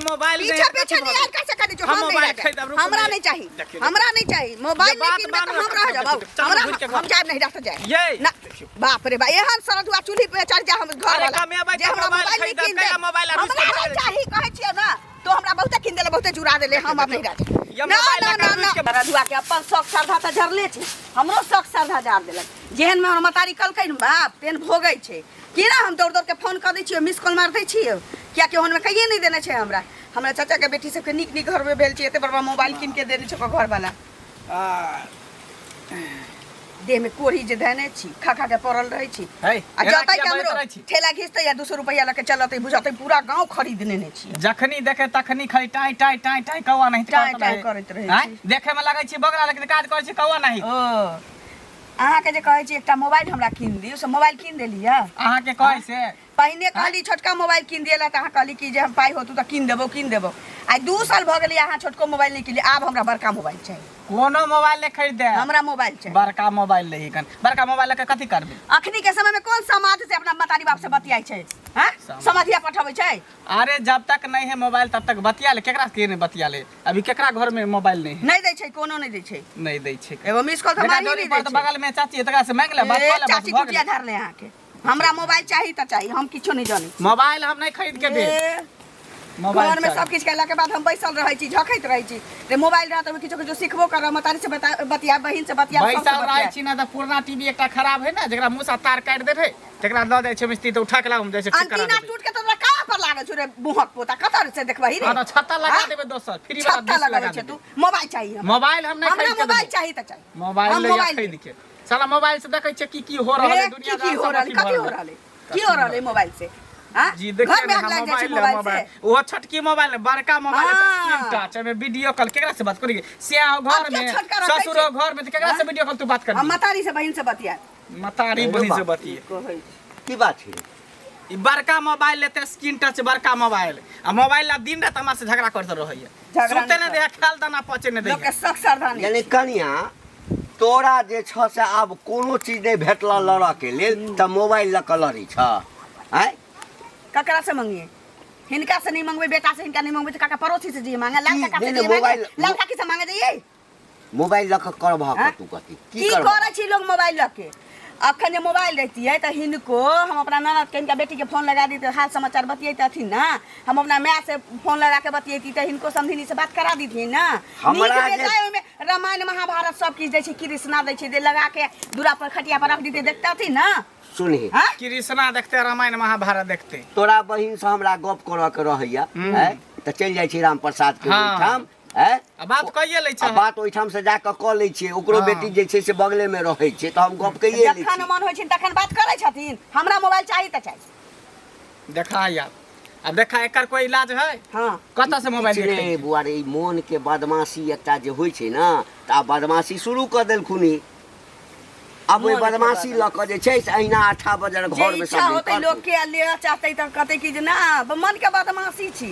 Mobile पीछे पीछे नहीं आल कैसे कर दीजिए हम हमरा नहीं चाहिए मोबाइल नहीं किन तो हम रह जाबो हमरा हम जाए नहीं रास्ता जाए ना बाप रे बा एहन सरद हुआ चूल्ही पे चढ़ जा हम घर वाला जे हमरा मोबाइल नहीं किन दे हमरा चाहिए कहै छियै ना तो हमरा बहुते किन देले बहुते जुड़ा देले हम अब नहीं राज ना रधुआ के अपन शौक श्रद्धा त झरले छै हमरो शौक श्रद्धा जार देलक जेहन में हमर मतारी कलकै न बाप तेन भोगै छै कि ना हम दौड़ दौड़ के फोन कर दै छियै मिस कॉल मार दै छियै किया कि ओहन में कहिए नहीं देने छै हमरा चाचा के बेटी सबके नीक नीक घर में भेल छै एते बड़का मोबाइल किन के देने छै घर वाला देह में कोढ़ी जे धने छी खा खा के पड़ल रहै छी आ जतै के हमरो ठेला घिचतै या 200 रुपया लके चलतै बुझतै पूरा गांव खरीदने ने छी जखनी देखे तखनी खाली टाई टाई टाई टाई कौवा नहीं करैत रहै छी देखे में लागै छी बगला लेकिन काज करै छी कौवा नहीं अहाँ के जे कहै छी एकटा मोबाइल हमरा किन दियौ से मोबाइल किन देलियै अहाँ के कहै से पहिने कहली छोटका मोबाइल किन दियला त अहाँ कहली कि जे हम पाई होतु त किन देबो आइ 2 साल भ गेलै अहाँ छोटको मोबाइल नहीं किनली आब हमरा बड़का मोबाइल चाहिए कोनो मोबाइल ले खरीद दे हमरा मोबाइल चाहिए बड़का मोबाइल लेही कन बड़का मोबाइल के कथि करबे अखनी के समय में कौन समाज से अपना मतारी बाप से बतियाई छै हां समाधिया पठाबै छै अरे जब तक नहीं है मोबाइल तब तक बतिया ले केकरा के नहीं बतिया ले अभी केकरा घर में मोबाइल नहीं दै छै कोनो नहीं दै छै एगो मिस कॉल त मारी नहीं दै छै बगल में चाची तकरा से मांग ले बात कर ले चाची कुटिया धर ले अहाँ के हमरा मोबाइल चाहिए त चाहिए हम किछो नहीं जानी मोबाइल हम नहीं खरीद के दे मोबाइल घर में सब किछ कैला के बाद हम बैसल रहै छी झखैत रहै छी रे मोबाइल रहत में किछो सिखबो कर मतारी से बतिया बहिन से बतिया बैसल रहै छी ना त पुराना टीवी एकटा खराब है ना जेकरा मुंह से तार काट देबै तेकरा ल जाय छै मिस्त्री त उठा के लाउ जैसे ठीक करा देबै अंतिना टूट के त कहां पर लागल छ रे मुहक पोता कतर से देखबही रे हां छत्ता लगा देबै दोसर फ्री वाला छत्ता लगा छै तू मोबाइल चाहिए मोबाइल हम नहीं खरीद के मोबाइल चाहिए त चाहिए मोबाइल ले खरीद के साला मोबाइल से देखै छै की हो रहल है दुनिया की हो रहल है मोबाइल से हां जी देखिए मोबाइल वो छोटकी मोबाइल बड़का मोबाइल स्क्रीन टच में वीडियो कॉल केकरा से बात करेंगे सिया घर में ससुर घर में केकरा से वीडियो कॉल तू बात कर हम मतारी से बहन से बतिया मतारी बहन से बतिए की बात है ई बड़का मोबाइल लेते स्क्रीन टच बड़का मोबाइल आ मोबाइल ला दिन रात हमरा से झगड़ा करते रहइए सुते ने दे खाल दाना पचे ने दे लोग के शक सावधानी यानी कनिया तोरा जे छ से अब कोनो चीज नहीं भेटला लड़ा के लेल त मोबाइल ल कलरी छ हैं ककरा से मांगिए हिनका से नहीं मांगबे बेटा से हिनका नहीं मांगबे तो काका पड़ोसी से जी मांगे लड़का का से मोबाइल लड़का की से मांगे जाइए मोबाइल लक करबा तू कथि की करे छी लोग मोबाइल लके अखन जे मोबाइल रहती है तो हिनको हम अपना ननद के इनका बेटी के फोन लगा दी तो हाल समाचार बतियेतथिन ना हम अपना मां से फोन लगा के बतियेती तो हिनको समधिनी से बात करा दी थी ना हमरा में रामायण महाभारत सब चीज दै छै कृष्णा दै छै दे लगा के दूरा पर खटिया पर रख दी देखता थी ना सुनी कृष्णा देखते रामायण महाभारत देखते तोरा बहिन से हमरा गप करऽ के रहैया हैं त चल जाय छी राम प्रसाद के ठाम हैं बात कइए लै छै बात ओइ ठाम से जाके क लै छी ओकरो बेटी जे छै से बगले में रहै छै त हम गप कइए लै छी जखन मन होय छै तखन बात करै छथिन हमरा मोबाइल चाहिए त चाहिए देखा यार अब देखा एकर कोई इलाज है हां कत से मोबाइल रे बुआ रे मन के बदमाशी एकटा जे होय छै ना त बदमाशी शुरू क देलखुनी अब वो बदमाशी लक जे छै से अहिना 8 बजे घर में सब होते लोग के ले चाहते त कहते कि ना मन के बदमाशी छी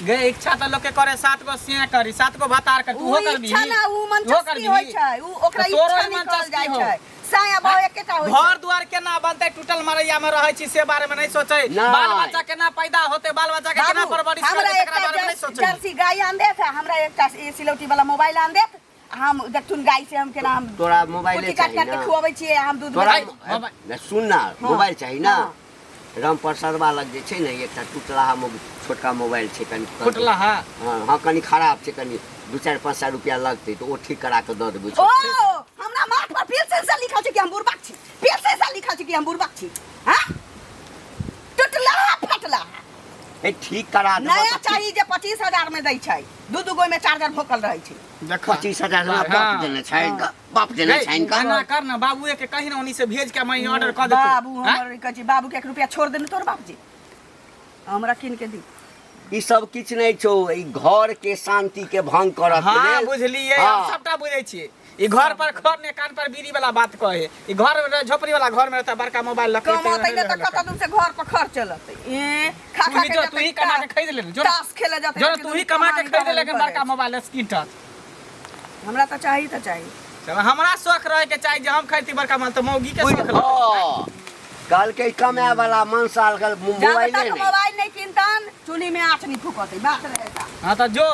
गे इच्छा त लोग के करे 7 गो सिया करी 7 गो भतार कर तू हो कर दी इच्छा ना उ मन चस्ती होय छै उ ओकरा इच्छा निकल जाय छै साया भाव एकेटा होय छै घर द्वार केना बनते टूटल मरैया में रहै छी से बारे में नहीं सोचै बाल बच्चा केना पैदा होते बाल बच्चा के केना परवरिश करे एकरा बारे में नहीं सोचै जर्सी गाय आन दे हमरा एकटा सिलौटी वाला मोबाइल आन दे हम देखथुन गाय से हम केना हम तोरा मोबाइल काट काट के खुआबै छी हम दूध में सुन ना मोबाइल चाहिए ना राम प्रसादवा लग जे छै ने एकटा टुटलाहा छोटका मोबाइल छै कनी टुटलाहा हां कनी खराब छै कनी 2-4-5 रुपया लगतै तो ओ ठीक करा के द देबै ओ हमरा माथ पर फिर से लिखल छै कि हम बुरबक छी फिर से लिखल छै कि हम बुरबक छी हां टुटलाहा फटला ए ठीक करा दे नया चाहिए जे 25000 में दै छै दू गो में चार्जर भोकल रहै छै 25000 में बाप देने छै बाप देने छै करना करना बाबूए के कहि ना उनी से भेज के मैं ऑर्डर कर देतो बाबू हमर कहै बाबू के 1 रुपया छोड़ देने तोर बाबूजी हमरा किन के दी ई सब किछ नहीं छौ ई घर के शांति के भंग करत लेल हां बुझलिए हम सबटा बुझै छी ई घर पर खर ने कान पर बीड़ी वाला बात कहे ई घर झोपड़ी वाला घर में रहता बड़का मोबाइल लके कमाते ले त कत दूर से घर पर खर्च चलत ए खा खा के तू ही कमा के खरीद ले जो ताश खेले जाते जो तू ही कमा के खरीद ले लेकिन बड़का मोबाइल स्क्रीन टच हमरा त चाहिए चल हमरा शौक रहे के चाहिए जे हम खरीदी बड़का मोबाइल त मौगी के शौक कल के कमाए वाला मन साल का मोबाइल नहीं किनतन चूल्ही में आँच नहीं फूकते बात रहेगा। हां तो जो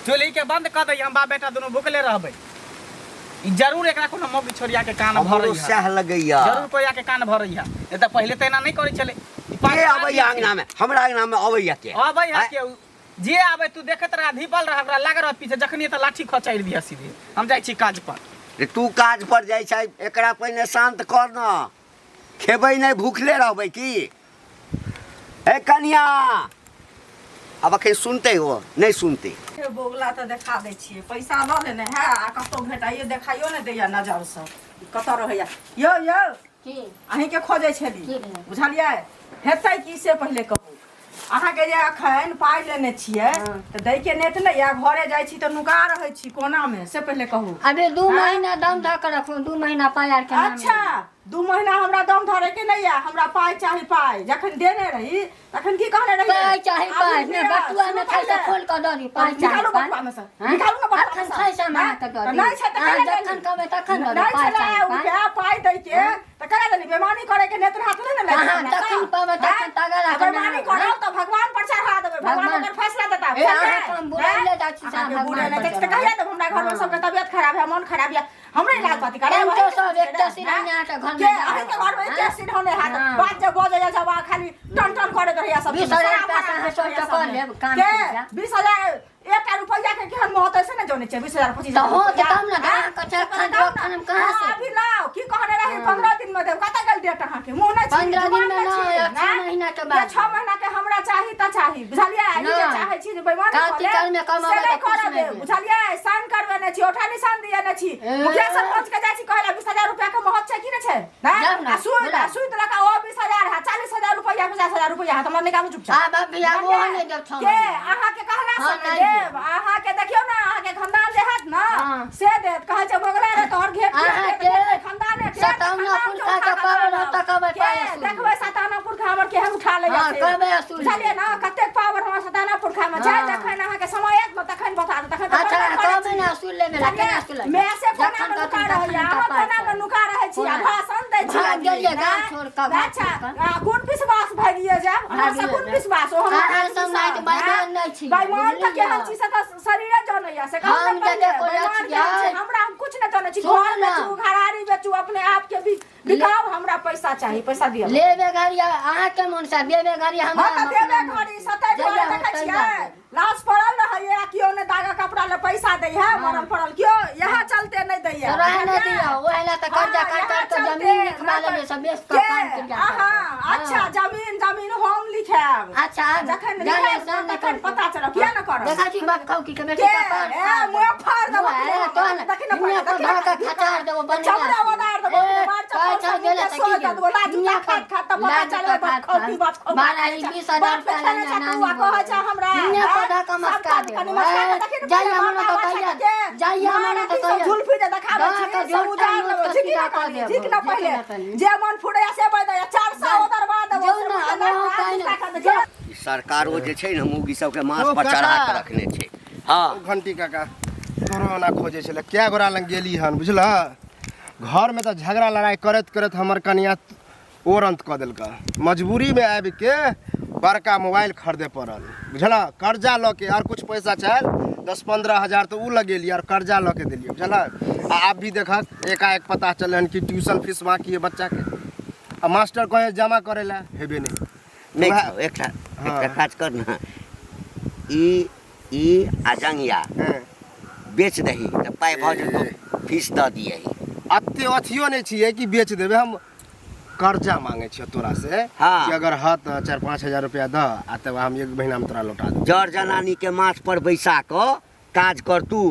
चूल्ही के बंद कर दे, हम बाप बेटा दोनों भूखले रहबै। ई जरूर एकरा कोनो मौगी छोरिया के कान भरई है, सह लगैया जरूर कोई आके कान भरई है। ए त पहिले त एना नहीं करै छले। के आबै अंगना में, हमरा अंगना में आबै के आबै है के जे आबै तू देखत रह, धीपल रह, हमरा लाग रह पीछे, जखनी त लाठी खचाइल दिया सीधे। हम जाई छी काज पर। रे तू काज पर जाई छै, एकरा पहिने शांत कर न, खेबै नहीं भूखले रहबै की। ए कन्या अब अखन सुनते हो नहीं सुनते। बोगला तो देखा दै छियै, पैसा ल लेने है आ कतौ भेटाइए देखाइयो ने दैया नजर से कत रहैया। यो यो की अहीं के खोजै छली, बुझलियै हेतै की से पहिले कहू। अहाँ के जे अखन पाइ लेने छियै त दै के नेट नै या घरे जाइ छी त नुका रहै छी कोना में, से पहिले कहू। अबे 2 महीना दम ध के रखू, 2 महीना पाइ आर के। अच्छा 2 महीना हमरा दम धरे के नहीं है, हमरा पाइ चाही पाइ। जखन देने रही तखन की कहने रही पाइ चाही पाइ ने बटुआ में खाइ से खोल के दरी पाइ चाही। निकालू बटुआ में से, निकालू ना बटुआ अखन खाइ से मां के दरी नहीं छै त जखन कहबै तखन दरी पाइ चाही। पाइ दै के त करा देली बेमानी करे के नेत्र हाथ नहीं ना हां तखन पाबै तखन तगड़ा के बेमानी करो त भगवान पर चढ़ा देबै, भगवान ओकर फैसला देता। ए अहाँ हम बुलाइले जा छी साहब भगवान ने कहिया त हमरा घर में सबके तबियत खराब है, मन खराब है, हमरा इलाज पाती करे हम तो सब एकटा सिरंजा के घर में अहीं के घर में एकटा सिर होने हाथ बात जब बजे जा सब खाली टन टन करे रहिया सब 20,000 पैसा है सो टका लेब काम के 20,000 1 रुपया के केहन महत्व से न जाने छै। 20,000 25,000 तो हो तब ना कच्चा खान कहां से अभी लाओ की कहने रही 15 दिन में देब, कत गेल डेट अहाँ के मुंह न छी 15 दिन में ना 6 महीना के बाद 6 महीना के हमरा चाही त चाही, बुझलियै। ई जे चाहे छी जे बेईमान काटी काल में कमावे त कुछ नहीं, बुझलियै। साइन करबे न छी, ओठा निशान दिए न छी, मुखिया सरपंच के जाइ छी कहला 20,000 रुपया के महत्व छै कि न छै ना। सुई लगा ओ 20,000 है, 40,000 रुपया 50,000 रुपया है, हमरा निकालू चुपचाप। आ बाप बिया वो नहीं देब 6 के अहाँ के कहला से देब, अहाँ के देखियो ना अहाँ के खानदान जे हाथ ना से देत कहै छै बगला रे तोहर घेट के खानदान है। सतावना पुरखा के पावर होता कबे पाए देखबै सतावना पुरखा हमर केहन उठा ले हां कबे असुर बुझलियै ना कतेक पावर हमर सतावना पुरखा में छै। जखन अहाँ के समय एक तखन बता दे, तखन अच्छा कबे ना असुर ले मेला केना असुर ले मैं से कोना में नुका रहै, अहाँ कोना में नुका रहै छी आ भाषण दै छी। भाग गेलिए गांव छोड़ के। अच्छा कोन विश्वास भइलिए जा हमरा से कोन विश्वास ओ हमरा सब नहीं बेईमान नहीं छी, बेईमान त केहन छी से त शरीरे जानैया से हम जते कोला छी हमरा हम कुछ न जानै छी। घर बेचू घरारी बेचू अपने आप के भी बिकाओ, हमरा पैसा चाहिए, पैसा दियो। लेबे गाड़ी अहाँ के मन से देबे गाड़ी हम हां देबे गाड़ी सतै घर देखै छियै लाश पड़ल रहै या कियो ने दागा कपड़ा ले पैसा दै है, मरल पड़ल कियो यहाँ चलते नहीं दै है। रहने दिया ओहेला त कर्जा काट के जमीन लिखवा ले सब बेच के काम कर जा। हां अच्छा जमीन हम लिखाब। अच्छा जखन लिखाब तखन पता चलत किया न करब। देखा छी बाप खाऊ की के बेटी पापा ए मुंह फाड़ देबो तो न दुनिया को भागा खचार देबो बन चमड़ा उतार देबो मार चप्पल गेला त की देबो दुनिया खात खात त पता चलबे बात खौती बात खौ मारा 20,000 रुपया लेना नानी कहै छै हमरा दुनिया को धक्का मस्का दे जाइया मन तो कहिया जाइया मन तो कहिया जुल्फी दे देखाबे छी सब उतार देबो ठीक न कर ठीक न पहिले जे मन फुड़ैया से बड़ दे 400 उतार बाद देबो। सरकारो जे छै न मुगी सबके मास पर चढ़ा के रखने छै। हां घंटी काका कोरोना खोजे छले क्या गोरा लग गेली हन बुझला। घर में तो झगड़ा लड़ाई करत करत हमर कनिया ओरंत क देलका, मजबूरी में आबि के बड़का मोबाइल खरीदे पड़ल बुझला। कर्जा ल के और कुछ पैसा चाहे 10-15 हजार तो उ लगेली और कर्जा ल के दिलिए बुझला। आप भी देखा एकाएक पता चलन कि ट्यूशन फीस बाकी है बच्चा के, आ मास्टर कहे जमा करेला हेबे नहीं एकटा काज कर ना ई आजंगिया बेच दही त पाई भ जेतो फीस द दिए। अते अथियो नहीं छिए कि बेच देबे, हम कर्जा मांगे छिए तोरा से हाँ। कि अगर हाथ 4-5 हजार रुपया द आ तब हम 1 महीना में तोरा लौटा देब। जर जनानी के माथ पर बैसा क काज कर तू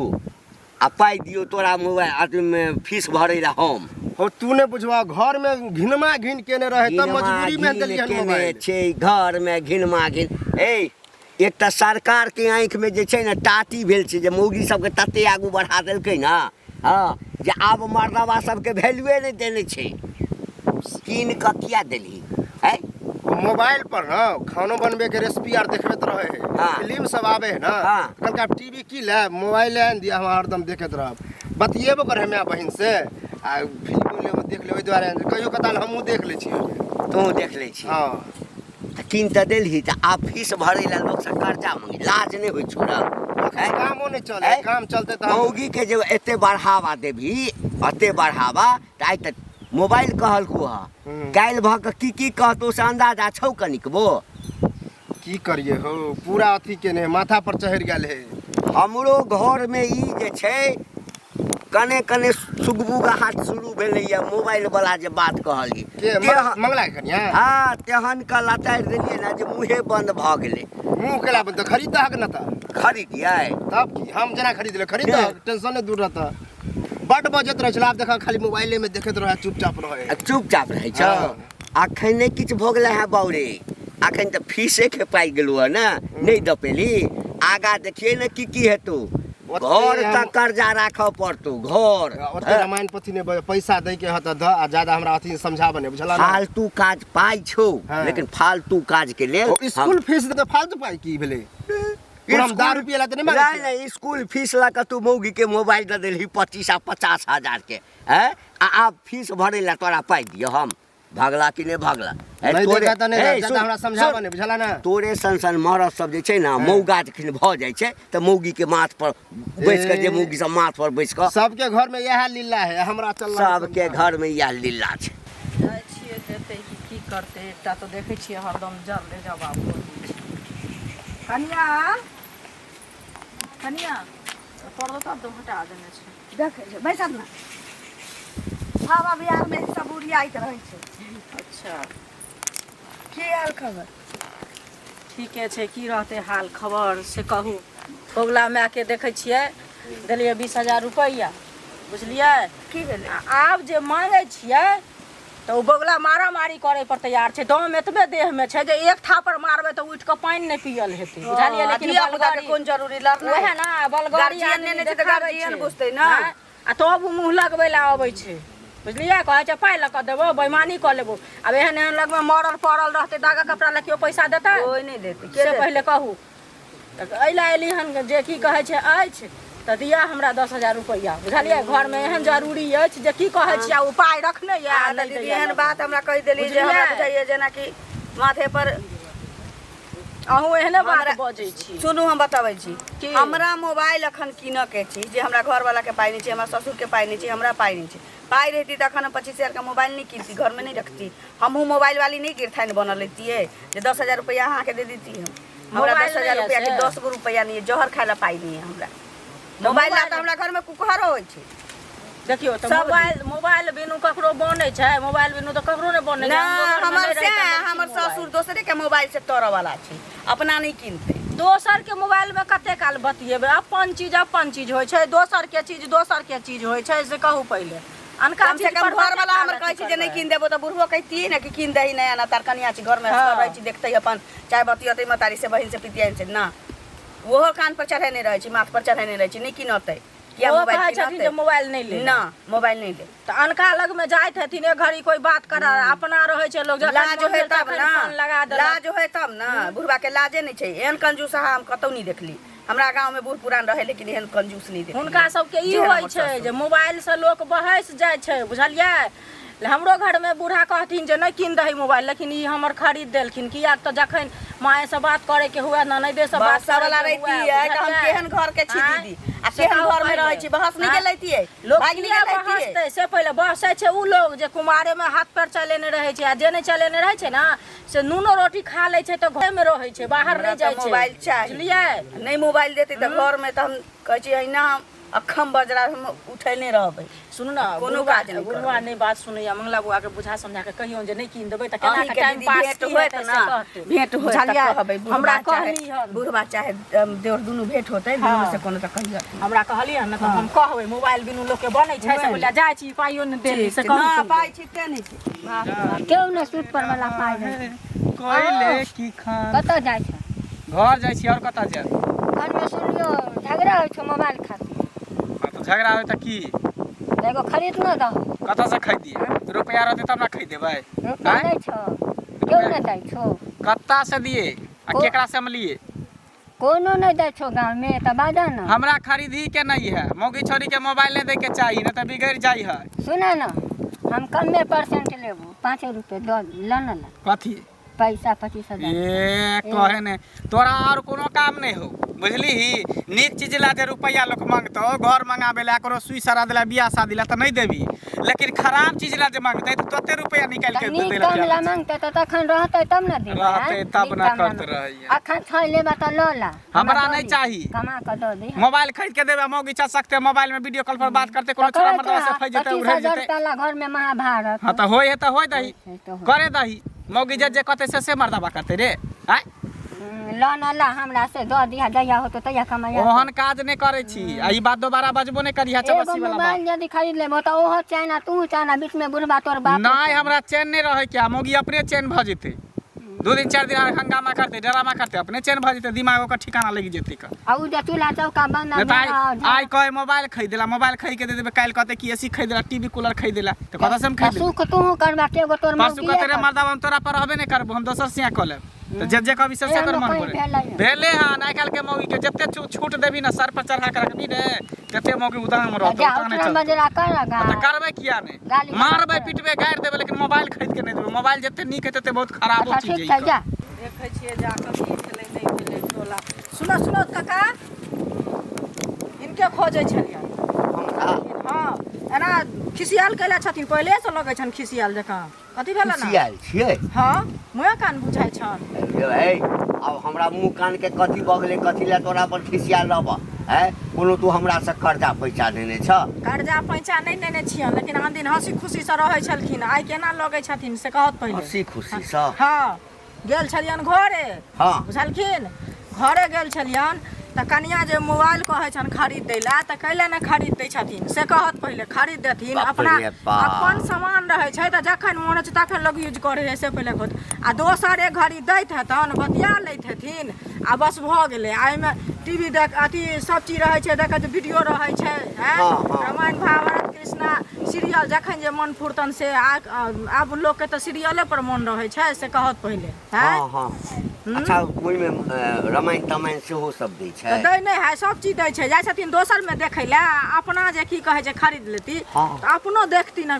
आ पाई दियो तोरा मोबाइल आदमी में फीस भरे ला हम। हो तू ने बुझवा घर में घिनमा घिन केने रहे तब मजबूरी में देलिए मोबाइल छै घर में घिनमा घिन। ए एकटा सरकार के आंख में जे छै न टाटी भेल छै जे मौगी सबके तते आगू बढ़ा देलकै न। हां जे आब मर्दवा सबके वैल्यूए नहीं देने छै, कीन क किया देली है। मोबाइल पर ना खानो बनबे के रेसिपी आर देखबे तो रहे है। हाँ। फिल्म सब आवे है ना। हाँ। कल का टीवी की ले मोबाइल आन दिया हम हरदम देखत रहब, बतिएबो कर हमें बहिन से आ फिल्म ले देख ले ओइ द्वारे कहियो कताल हमहू देख ले छी। तू देख ले छी। हां कीन तऽ देलही तऽ आब फीस भरै लए लोक से कर्जा मांगे लाज नहीं होइ छोड़ा कामो नहीं चले काम चलते तो मौगी के जे एते बढ़ावा देबही एते बढ़ावा तऽ आइ तऽ मोबाइल कहलकू हा काल्हि भऽ कऽ की कहतौ से अंदाजा छौ कनिकबो की करिए हो पूरा अथी के ने माथा पर चढ़ गेल है हमरो घर में ई जे छै कने कने सुगबुगा हाथ शुरू भेलैया मोबाइल वाला जे बात कहली के मंगला कनिया हाँ तेहन का लतारि देलियै ना जे मुँहे बंद भऽ गेलै मुंह केला बंद खरीद हक न त खरीदियै तब की हम जना खरीद ले खरीद टेंशन नहीं दूर रहता बड बजत रहे छला आब देखा खाली मोबाइले में देखैत रहे चुपचाप रहै छौ अखन नहीं किछु भऽ गेलै है बौरे अखन तऽ फीसे के पाइ गेलू है ना नहीं दऽ पेली आगा देखिए ना की हेतौ घर तक कर्जा राखऽ पड़तौ घर ओते रामायण पोथी ने पैसा दे के हत द आ ज्यादा हमरा अथी समझाबे ने बुझला ना फालतू काज पाइ छौ लेकिन फालतू काज के लेल स्कूल फीस दे फालतू पाइ की भेलै हम 10 रुपया ला त नहीं मांगे नहीं स्कूल फीस ला तू मौगी के मोबाइल दे देलही 25-50 के हैं आब फीस भरे ला तोरा पाइ दियो हम भागला कि नहीं भागला हमरा समझाबे ने बुझला ना तोरे सन मरद सब जे छै ना मौगा जखन भ जाय छै त मौगी के माथ पर बैस के जे मौगी सब माथ पर बैस के सबके घर में यह लीला है हमरा चल सबके घर में यह लीला छै जाइ छियै देते की करते एकटा तो देखै छियै हरदम जल ले जा बाबू कनिया कनिया पर्दो तब हटा देने छै देखै छै बैसब ना हवा बिहार में सब उड़ियाइत रहै छै अच्छा की हाल खबर ठीके छै की रहतै हाल खबर से कहू बगुला माय के देखै छियै देलियै 20,000 रुपैया बुझलियै की भेलै आब जे मांगै छियै तऽ ओ बगुला मारा मारी करे पर तैयार छै दम एतबे देह में छै जे एक थापर मारबै तऽ उठ के पानि नहीं पियल हेतै बुझलियै लेकिन बलगाड़ी कोन जरूरी लड़ना है ना बलगाड़ी आने ने छै तऽ गार्जियन बुझतै ना आ तब मुंह लगबै ला अबै छै बुझलियै कहै छै पाइ लऽ कऽ देबो बेईमानी कऽ लेबो अब एहन एहन लगमे मरल पड़ल रहतै दागा कपड़ा लए केओ पैसा देतै कोई नहीं देतै से पहिले कहू अइला एली हन जे की कहै छै अछि तऽ दिया हमरा 10,000 रुपैया बुझलियै घर में एहन जरूरी अछि जे की कहै छियै ओ पाइ रखने या दीदी एहन बात हमरा कहि देली जे हमरा बुझाइए जेना कि माथे पर अहूँ एहने बात बजै छी सुनू हम बताबै छी हमरा मोबाइल अखन कीनऽ के छी जे हमरा घर वाला के पाइ नहीं छै हमरा ससुर के पाइ नहीं छै हमरा पाइ नहीं छै पाई रहती तो अखन 25,000 का मोबाइल नहीं कीनती घर में नहीं रखती हमहू मोबाइल वाली नहीं गिरथाइन बनल लेती जे 10,000 रुपया अहाँ के दे देती हम हमरा 10,000 रुपया के 10 गो रुपया नहीं है जहर खाए ला पाई नहीं है हमरा मोबाइल ला तो हमरा घर में कुकहर होइ छै देखियो तो मोबाइल बिनु ककरो बनै छै मोबाइल बिनु तो ककरो ने बनै छै हमर ससुर दोसरे के मोबाइल से तोड़ वाला छै अपना नहीं कीनते दोसर के मोबाइल में कते काल बतियेबै अपन चीज होइ छै दोसर के चीज होइ छै से कहू पहिले अनका से कम घर वाला हमर कहै छै जे नहीं कीन देबो त बुढ़बो कहती ना कि कीन दही नया ना तार कनिया छी घर में रहै छी देखते अपन चाय बतियते मतारी से बहिन से पितियान से ना ओहो कान पर चढ़ेने रहै छी माथ पर चढ़ेने रहै छी नहीं कीनते क्या मोबाइल नहीं ले ना मोबाइल नहीं ले त अनका लग में जाइत हथिन एक घड़ी कोई बात कर अपना रहै छै लोग लाज होय तब ना लाज होय तब ना बुढ़बा के लाजे नहीं छै एहन कंजूस हम कतौ नहीं देखली हमरा गांव में बूढ़ पुरान रहे लेकिन एहन कंजूस नहीं देखली हुनका सब के ई होय छै जे मोबाइल से लोग बहस जाय छै बुझलियै हमरो घर में बूढ़ा कहथिन जे नहीं कीन दही मोबाइल लेकिन ई हमर खरीद देलखिन किया त जखन माए से बात करे के हुए ना नहीं दे से बात वाला रहती है त हम केहन घर के छी दीदी आ केहन घर में रहै छी बहस नहीं गेलैती है भाग नहीं गेलैती से पहिले बहसै छै उ लोग जे कुमारे में हाथ पैर चलेने रहै छै आ जे नहीं चलेने रहै छै ना से नूनो रोटी खा लै छै त घर में रहै छै बाहर नहीं जाय छै मोबाइल बुझलियै नहीं मोबाइल देते त घर में त हम कहै छी एना अखम बजरा हम उठैने रहबै सुनु ना कोनो काज नहीं गुरुआ नहीं बात सुनैया मंगला बुआ के बुझा समझा के कहियो जे नहीं कीन देबै त केना के टाइम पास होत ना भेंट होत त कहबै हमरा कहली बुढ़वा चाहे देवर दुनु भेंट होतै दुनु से कोनो त कहियो हमरा कहली न त हम कहबै मोबाइल बिनु लोग के बनै छै से बोला जाय छी पाइयो न देली से कहू ना पाइ छिटे नहीं छै केउ न सूट पर वाला पाइ दे कोइले की खान कत जाय छै घर जाय छी और कत जाय घर में सुनियो झगड़ा होइ छै मोबाइल खातिर तो झगड़ा होय त की एगो खरीद न दो कत से खरीदिए रुपया रहते तब ना खरीदेबै रुपया नहीं छो केउ न दै छो कत्ता से दिए आ केकरा से हम लिए कोनो नहीं दै छो गांव में त बाजा न हमरा खरीदी के नहीं है मौगी छोरी के मोबाइल नहीं दे के चाहिए ना त बिगड़ जाई है सुना न हम कमे परसेंट लेबो 5 रुपए दो लन कथी पैसा 25,000 ए कहे ने तोरा और कोनो काम नहीं हो बुझली ही नीक चीज ला जे रुपया लोग मांगतो घर मंगाबे ला करो सुई सरा देला बियाह शादी ला त नहीं देबी लेकिन खराब चीज ला जे मांगते त तोते रुपया निकाल के दे देला ला मांगते त तखन रहते तब न दे रहते तब ना करत रही अखन छै लेबा त ल ला हमरा नहीं चाहिए कमा के दो दे मोबाइल खरीद के देबे मौगी चा सकते मोबाइल में वीडियो कॉल पर बात करते कोनो छोरा मर्दवा से फै जेते उड़े जेते घर में महाभारत हां त होय दही करे दही मौगी जे कहते से मर्दवा करते रे आय ला हमरा से दो दिया दया हो तो तया कमाया ओहन काज नहीं करे छी आ ई बात दोबारा बजबो नहीं करिया चबसी वाला बात मोबाइल यदि खरीद लेबो त ओहो चाइना तू चाइना बीच में बुढ़बा तोर बाप नहीं हमरा चैन नहीं रहे क्या मौगी अपने चैन भ जेते 2 दिन 4 दिन हंगामा करते ड्रामा करते अपने चैन भ जेते दिमाग का ठिकाना लगी जेते का आ उ जे चूल्हा चौका बंद आई कहे मोबाइल खरीदेला मोबाइल खरीद के दे देबे काल कहते कि एसी खरीदेला टीवी कूलर खरीदेला तो कदा से हम खरीद सुख तू करबा के गो तोर परसु कहते रे मर्दावा हम तोरा पर रहबे नहीं करबो हम दोसर सिया क लेब तो जे कभी से कर मन पड़े भेले हां आइ काल के मौगी के जत्ते छूट देबी ना सर पर चढ़ा के रखबी ने तते मौगी उदान में रहतो ताने चल बजरा करगा त करबे किया ने मारबे पिटबे गाड़ देबे लेकिन मोबाइल खरीद के नहीं देबे मोबाइल जत्ते नीक हेते बहुत खराब हो चीज है जा देखै छियै जा के की भेलै नहीं भेलै टोला सुनो काका इनके खोजै छलियै हां एना खिसियाल कैला छथिन पहिले से लगै छन खिसियाल जकां कथि भेला ना खिसियाल छियै हां मुँह कान बुझाइ छन ए अब हमरा मुंह कान के कथि बगले कथि ला तोरा पर खिसियाल रहब है कोनो तू हमरा से कर्जा पैसा देने छ कर्जा पैसा नहीं देने छियन लेकिन आन दिन हंसी खुशी से रहै छलखिन आइ केना लगै छथिन से कहत पहिले हंसी खुशी से हां गेल छलियन घरे हां बुझलखिन घरे गेल छलियन त कनिया जे मोबाइल कहै छन खरीद दैला त कैले न खरीद दै छथिन से कहत पहिले खरीद देथिन अपना अपन सामान रहै छै त जखन मोन छै तखन लोग यूज करे है से पहिले कहत आ दोसर एक घड़ी दैत हेतन बतिया लैत हेथिन आ बस भ गेलै आइ में टीवी देख अथी सब चीज रहै छै देखत वीडियो रहै छै हैं रामायण महाभारत कृष्णा सीरियल जखन जे मन फुरतन से आब लोग के त सीरियले पर मन रहै छै से कहत पहिले हैं हां अच्छा ओइ में रामायण तमायण सेहो सब दै छै दै नहीं है सब चीज दै छै जाय छथिन दोसर में देखै ला अपना जे की कहै छै खरीद लेती त अपनो देखती न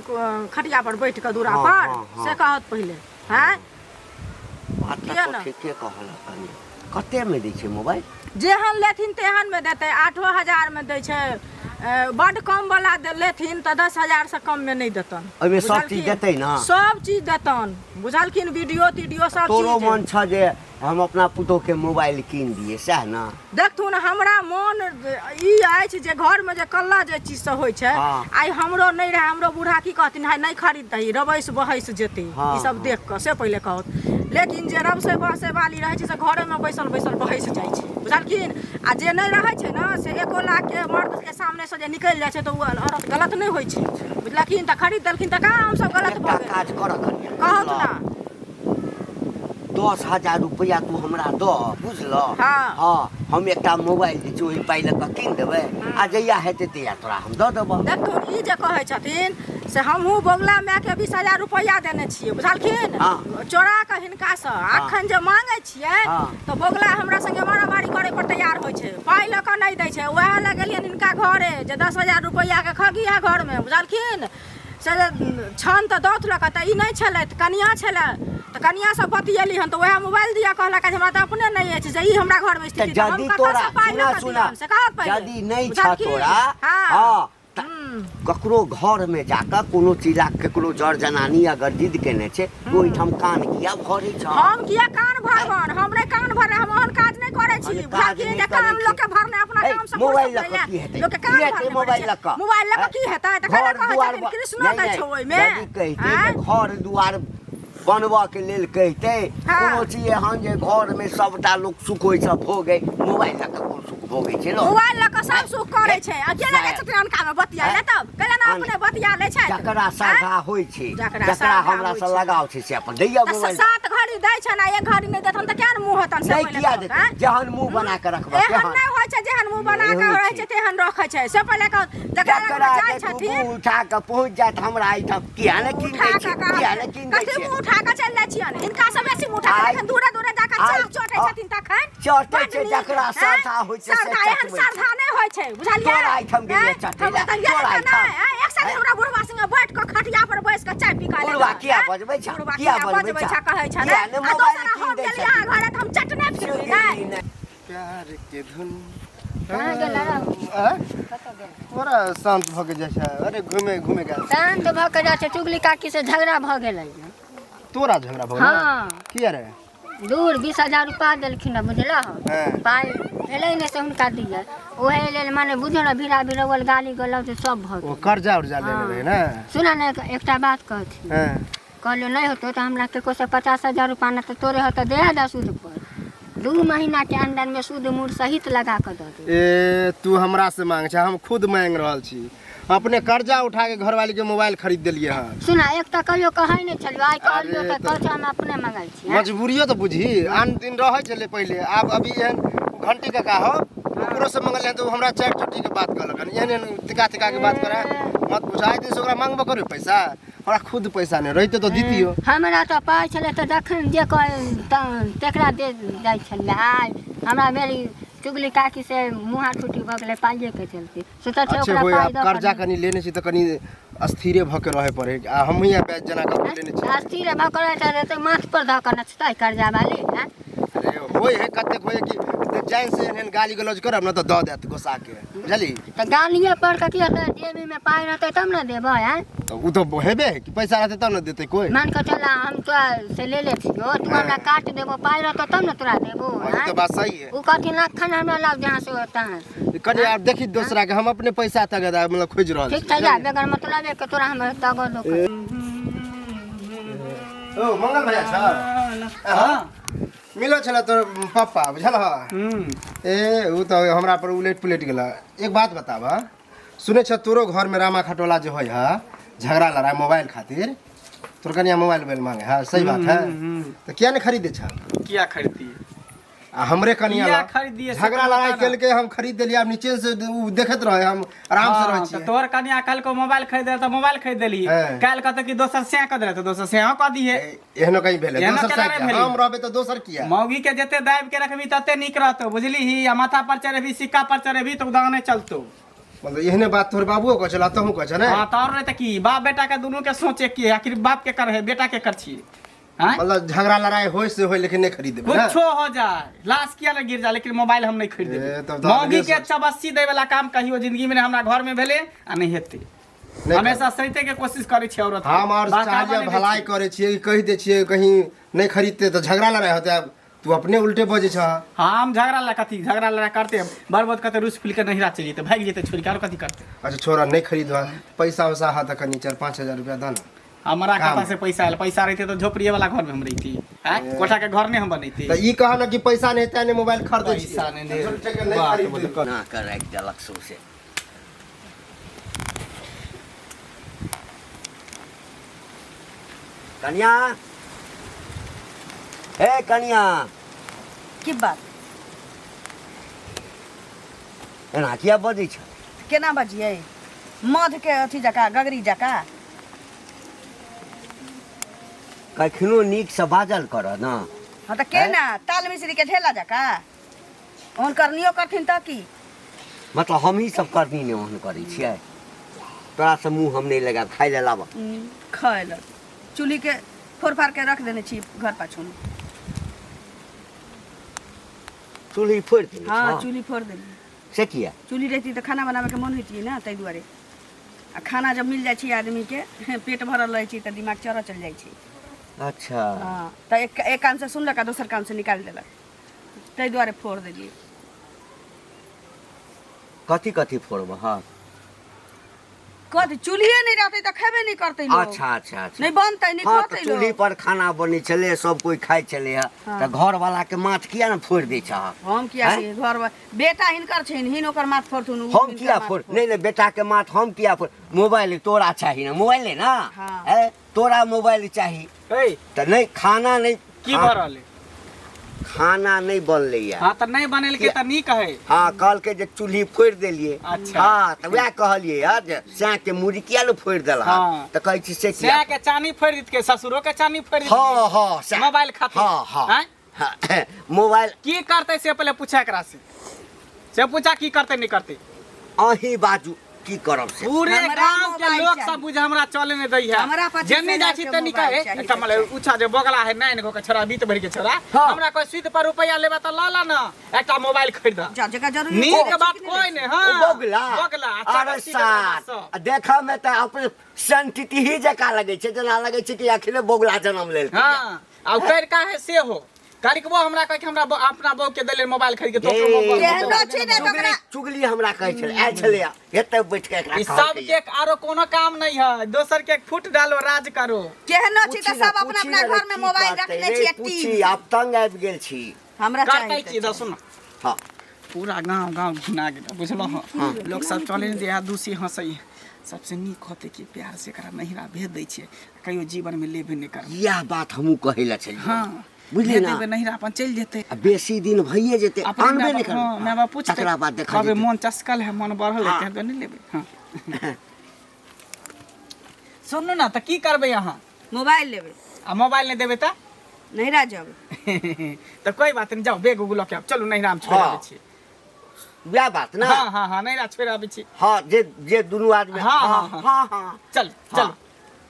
खटिया पर बैठ के दूरा पर से कहत पहिले हैं बात त ठीके कहल कनी कते में दै छै मोबाइल जेहन लेथिन तेहन में देते 8,000 में दै छै बड़ कम वाला लेथिन त 10,000 से कम में नहीं देतन ओइमे सब चीज देतै ना सब चीज देतन बुझलखिन वीडियो सब चीज तोरो मन छ जे हम अपना पुतो के मोबाइल कीन दिए सह ना देखथुन हमरा मन ई अछि जे घर में जे कल्ला जे चीज से होय छै आइ हमरो नहीं रहे हमरो बूढ़ा की कहथिन हाय नहीं खरीद दही रबैस बहैस जेते ई सब देख के से पहिले कहत लेकिन जे रब से बसे वाली रहे छै से घरे में बैसल बहैस जाय छै बुझलखिन आ जे नहीं रहे छै ना से 1 लाख के मर्द के सामने से जे निकल जाय छै तो औरत गलत नहीं होय छै बुझलखिन त खरीद देलखिन त कहां हम सब गलत भ गेल काज कर कहत ना 10,000 रुपया तू हमरा दो बुझलो हां हम एकटा मोबाइल जे चोरी पाइ ल क कीन देबै आ जइया हेतै तइया तोरा हम दऽ देबो देखो ई जे कहै छथिन से हमहू बोगला माय के 20,000 रुपया देने छियै बुझलखिन चोरा के हिनका से अखन जे मांगे छियै तो बोगला हमरा संगे मारामारी करे पर तैयार होय छै पाइ ल क नहीं दै छै ओहे ल गेलियन हिनका घरे जे 10,000 रुपया के खगी है घर में बुझलखिन से छन त दौत ल क त ई नहीं छलै त कनिया छलै त कनिया सब बतियली हन त ओहे मोबाइल दिया कहला कि हमरा त अपने नहीं अछि जे ई हमरा घर में स्थिति जदी तोरा से कहत पहिले जदी नहीं छ तोरा हां ककरो घर में जाकर कोनो चीज ककरो जड़ जनानी अगर जिद केने छै ओइ ठाम कान किया भरै छ हम किया कान भरबन हमरे कान भरे हम ओहन काज नहीं करे छी बाकी जे काम लोग के भरने अपना काम से मोबाइल लक की हेतै लोग के काम भरने मोबाइल लक की हेतै त कहला कहै कृष्ण दै छै ओइ में यदि कहिते घर दुआर बनवा के लेल कहते कोनो चीज एहन जे घर में सबटा लोग सुख होय छ भोगे मोबाइल लक कोन सुख भोगे छै लोग मोबाइल लक सब सुख करे छै अकेला ले छथिन अनका में बतिया ले तब कहला ना अपने बतिया ले छै जकरा साधा होय छै जकरा हमरा से लगाव छै से अपन दैया मोबाइल 7 घड़ी दै छै ना एक घड़ी नहीं देथन त केन मुंह हेतन से पहिले किया देतै जहन मुंह बना के रखबा एहन नहीं होय छै जेहन मुंह बना के रहै छै तेहन रखै छै से पहिले जकरा जाय छथिन उठा के पहुंच जात हमरा आइठम किया ने किन दै छै किया ने किन दै छै उठा के चल जाइ छियन इनका सब बेसी उठा के दूर दूर जाके का चाव चोटै छथिन तखन चटे छै जकरा साधा होइ छै से एहन साधा नहि होइ छै बुझलियै तोरा आइठम गेलियै चटे ला तोरा आइठम एक साथ हमरा बुढ़वा संगे बैठ के खटिया पर बैस के चाय पी के बुढ़वा किया बजबै छ किया बजबै छ कहै छ ने किया ने मोबाइल हम कीन दै गेलियै छ घरे त हम चटने फिरली नै प्यार के धुन कहाँ गेल तोरा शांत भ के जाइ छै अरे घूमे घूमे गेल शांत भ के जाइ छै चुगली काकी से झगड़ा भ गेलै तोरा झगड़ा भ हाँ किया रे दूर 20,000 रुपया देलखिन बुझलह हाँ। पाइ एलै ने से हुनका दियै ओहे लेल माने बुझो न भीड़ा भिड़वल गाली गलौज सब भ ओ गेल कर्जा उर्जा लेने रहे ना सुन ने एकटा बात कहथिन हां कहलियो नहीं होतो तो हमरा केको से 50,000 रुपया न तो तोरे होता दे दा सूद पर 2 महीना के अंदर में सूद मूर सहित लगा के दे दे ए तू हमरा से मांग छ हम खुद मांग रहल छी अपने कर्जा उठा के घरवाली के मोबाइल खरीद देलिए हां सुना एक त कहियो कहै नै छलियो आइ कहलियो त कहै हम अपने मंगाई छी मजबूरियो तो बुझी आन दिन रहे चले पहले अब अभी एहन घंटी का हो ओकरो से मंगल तो हमरा चार चट्टी के बात कहलक एहन तिका तिका के बात करे मत बुझाई दे ओकरा मांगबो करे पैसा हमरा खुद पैसा नहीं रहते तो दीतियो हमरा त पाइ छले त जखन जे तेकरा दे जाय छले आइ हमरा मेरी चुगली काकी से मुहा टूटी भ गेलै पाइए के चलते सोचा छै अच्छे ओकरा होय पाइ अब द कर्जा कनी लेने छी त कनी अस्थिरे भ के रहे पड़े आ हम ही ब्याज जना के लेने छी अस्थिर भ के रहे त माथ पर ध के नचतै कर्जा वाली हैं अरे होय है कते होय कि जान से एहन गाली गलौज करब न त द देत गोसा के बुझली त गालिए पर के की जेबी में पाइ रहतै तब न देबै हैं तो उ तो हेबे कि पैसा रहते तब न देते कोई मान के चला हम तो से ले छियो तू हमरा काट देबो पाइ रहतौ तब न तोरा देबो ये तो बात सही है उ कहथिन लाखन हमरा लाभ जहाँ से होता है कनी आप देखी दूसरा के हम अपने पैसा तक मतलब खोज रहल ठीक छै जा बेगर मतलब के तोरा हम दगो दो ओ मंगल भैया छ हां मिलो छला तोर पापा बुझल ह ए उ तो हमरा पर उलट पुलट गेला एक बात बतावा सुने छ तोरो घर में रामा खटोला जो होय है झगड़ा लड़ा मोबाइल खातिर तोर कनिया मोबाइल मांगे है सही बात है तो क्या नहीं खरीदे छ क्या खरीदी हमरे कनिया क्या खरीदिए झगड़ा लड़ाई केल के हम खरीद देलिए अब नीचे से उ देखत रहे हम आराम से रह छी तोर कनिया कल को मोबाइल खरीद त मोबाइल खरीद देली कल कहत कि दोसर से क दे त दोसर से क दिए एहनो कहीं भेले दोसर से हम रहबे त दोसर किया मौगी के जते दाब के रखबी तते निक रहतो बुझली ही माथा पर चढ़ेबी सिक्का पर चढ़ेबी तो उदाने चलतो मतलब एहने बात तोर बाबूओ को चला तहू को छ ने हां तोर रे त की बाप बेटा के दोनों के सोचे की आखिर बाप के कर है बेटा के कर छी हां मतलब झगड़ा लड़ाई होय से होय लेकिन नहीं खरीदे कुछो हो जाए लाश किया न गिर जाए लेकिन मोबाइल हम नहीं खरीदे मौगी के चबस्सी दे वाला काम कहियो जिंदगी में हमरा घर में भेले आ नहीं हेते हमेशा सहिते के कोशिश करे छी औरत हम और चाहिए भलाई करे छी कह दे छी कहीं नहीं खरीदते तो झगड़ा लड़ाई होते अब तू अपने उल्टे बजे छ हम झगड़ा लड़ा कथी झगड़ा लड़ा करते बर्बाद करते रूस फिल के नहीं रात चली तो भाग जेते छोड़ के और कथी करते अच्छा छोरा नहीं खरीदवा पैसा वैसा हाथ कनी 4-5 रुपया दाना हमारा खाता से पैसा आयल पैसा रहते तो झोपड़िए वाला घर में हम रहती हैं कोठा के घर नहीं हम बनैती तो ई कहा ना कि पैसा नहीं तने मोबाइल खरीदे छी पैसा नहीं दे ना कर एक दलक सो से कन्या ए कन्या की बात एना किया बजै छ केना बजिए मध के अथी जका गगरी जका कखनो नीक से बाजल कर ना हाँ तो केना ताल मिश्री के ढेला जका ओहन करनियो करथिन त की मतलब हम ही सब करनी ने ओहन करै छियै तोरा से मुंह हम नहीं लगा खाइ ले लाब खैल चूल्ही के फोड़ फाड़ के रख देने छी घर पाछू में चूल्ही फोड़ दी हाँ चूल्ही फोड़ देली से किया चूल्ही रहती तो खाना बनावे के मन होती ना ताहि दुआरे आ खाना जब मिल जाइ छी आदमी के पेट भरल रहे छी तो दिमाग चढ़ चल जाइ छी अच्छा हाँ तो एक कान से सुनलक आ दोसर कान से निकाल देलक ताहि दुआरे फोड़ देलिए कथी कथी फोड़ब हाँ कथी चूल्हिए नहीं रहते तो खेबे नहीं करते लोग अच्छा अच्छा अच्छा नहीं बनते नहीं हाँ खाते तो चूल्ही लोग पर खाना बने चले सब कोई खाए चले है तो घर वाला के माथ किया ना फोड़ दे छ हम किया हैं? छी घर बेटा हिनकर छिन हिन ओकर माथ फोड़थुन हम किया फोड़ नहीं नहीं बेटा के माथ हम किया फोड़ मोबाइल तोरा चाहिए ना मोबाइल है ना हाँ। है तोरा मोबाइल चाहिए ए तो नहीं खाना नहीं की भरल खाना नहीं बनले या हां त नहीं बनेल के त नी कहे हाँ कल के जे चूल्ही फोड़ देलिए अच्छा। हाँ तो वह कहलिए यार जे सैं के मुड़ी किया लो फोड़ देला हाँ। तो कहै छी से से के चानी फोड़ दित के ससुरो के चानी फोड़ दित हाँ हाँ सैं। मोबाइल खातिर हाँ हाँ हैं हाँ, मोबाइल की करते से पहले पूछा एकरा से पूछा की करते नहीं करते अही बाजू की करब से पूरे हमरा गांव के मोबाइल लोग चाहिए। सब बुझ हमरा चले ने दै है हमरा 25 जन्नी जा छी हजार के तनी मोबाइल कहे चाहिए, एकटा मले उछा जे बगला है नाइन गो के छोरा बीत भर के छोरा हाँ। हमरा कोई सुध पर रुपया लेबा त ला ला ना एकटा मोबाइल खरीद जगह जरूरी नीक के बात कोई ने हां बगला बगला अरे साथ देखा में त अपने संतिति ही जका लगे छे जना लगे छे कि अखिले बोगला जन्म लेल हां आ कर का है से हो कारिकबो हमरा कह के हमरा अपना बहू के देले मोबाइल खरीद के तो मोबाइल केहनो छै ने चुगली तकरा चुगली हमरा कहै छल आयल छले एते बैठ के एकरा ई सब के आरो कोनो काम नहीं है दोसर के फुट डालो राज करो केहनो छी त सब अपना अपना घर में मोबाइल रखले छी पूछी आप तंग आबि गेल छी हमरा काटै चाहिए छी सुन हां पूरा गांव गांव घिना गेल बुझलो हां लोग सब चले ने दिया दूसी हंसै सबसे नीक होते कि प्यार से एकरा नहिरा भेज दै छै कहियो जीवन में लेबे नहीं कर यह बात हमहू कहैला छलिए हां बुझलिए ना देबे नहिरा अपन चल जेते आ बेसी दिन भइए जेते आनबे नहीं कर हां मैं बाप पूछते तकरा बाद देखा अबे जेतै। मन चस्कल है मन बढ़ल है तो नहीं लेबे हां सुनू ना त की करबे यहाँ मोबाइल लेबे आ मोबाइल नहीं देबे त नहिरा जाब तो कोई बात नहीं जाओ बेग उगलो के चलू नहिरा में छोड़ हाँ। आबै छी वह बात ना हां हां हां नहिरा छोड़ आबै छी हाँ जे दुनू आदमी हाँ, हाँ हाँ, हाँ हाँ चल चल हाँ।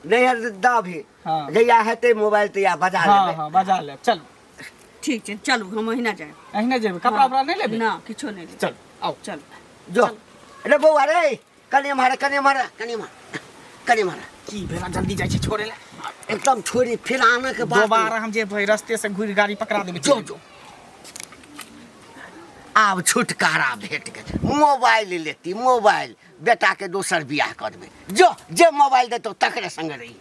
नहीं दा भी हाँ। जया हेते मोबाइल तो या बजा हां लेबे हां बजा ले चल ठीक छै चलू हम ओहिना जाए अहिने जेबे कपड़ा उपड़ा नहीं लेबे ना किछो नहीं ले चल आओ चल जो अरे बउआ रे कने मारा की भेला जल्दी जाय छै छोड़े ले एकदम छोड़ी फिर आने के बाद दोबारा हम जे भाई रास्ते से घुर गाड़ी पकड़ा देबे जो जो आब छुटकारा भेट गेल मोबाइल लेती मोबाइल बेटा के दोसर बियाह कर देबे जो जे मोबाइल देतो तकरे संग रही